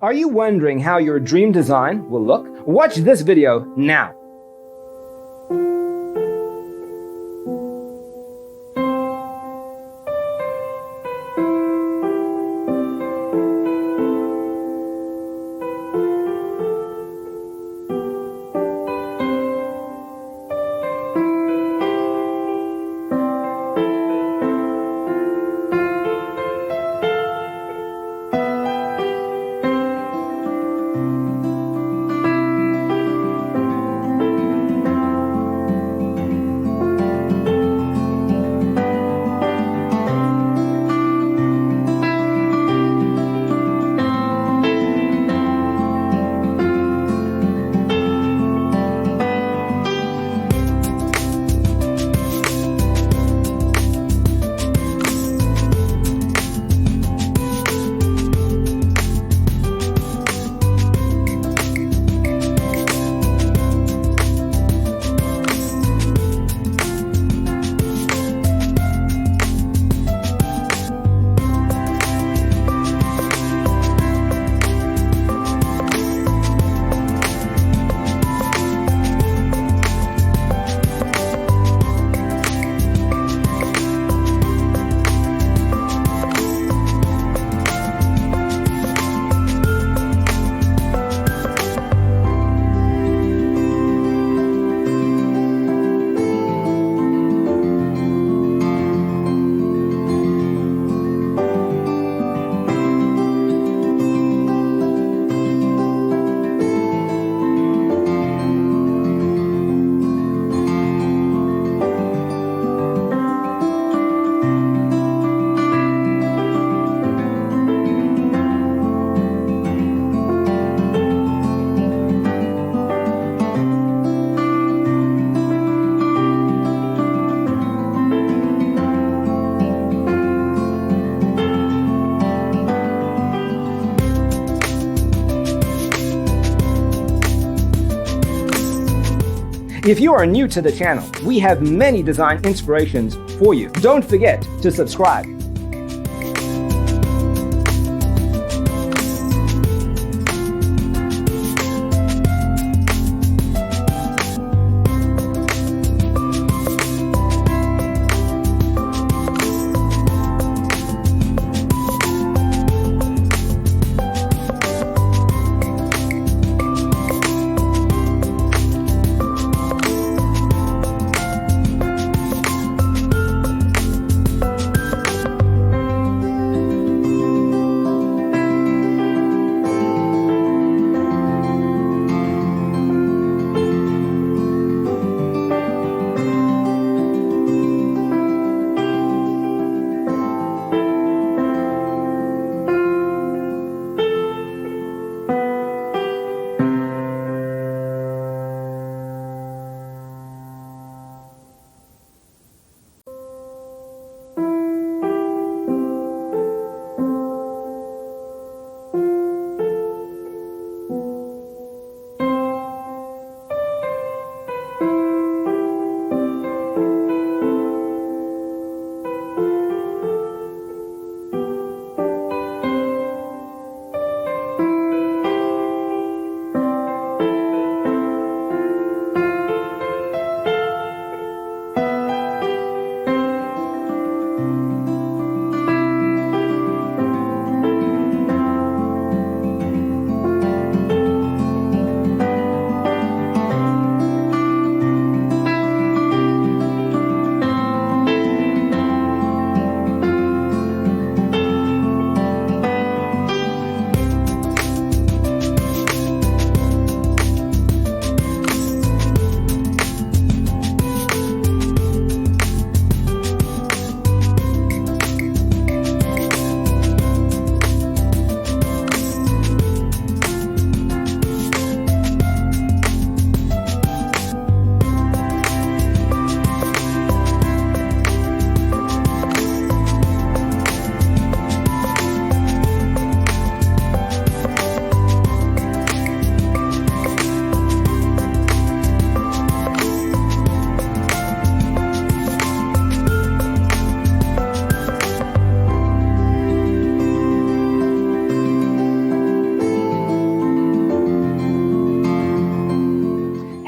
Are you wondering how your dream design will look? Watch this video now. If you are new to the channel, we have many design inspirations for you. Don't forget to subscribe.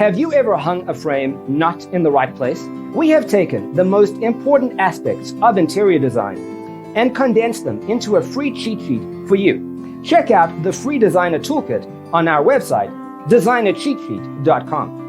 Have you ever hung a frame not in the right place? We have taken the most important aspects of interior design and condensed them into a free cheat sheet for you. Check out the free designer toolkit on our website, designercheatsheet.com.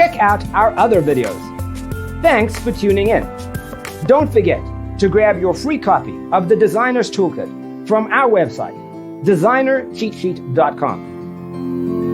Check out our other videos. Thanks for tuning in. Don't forget to grab your free copy of the Designer's Toolkit from our website, designercheatsheet.com.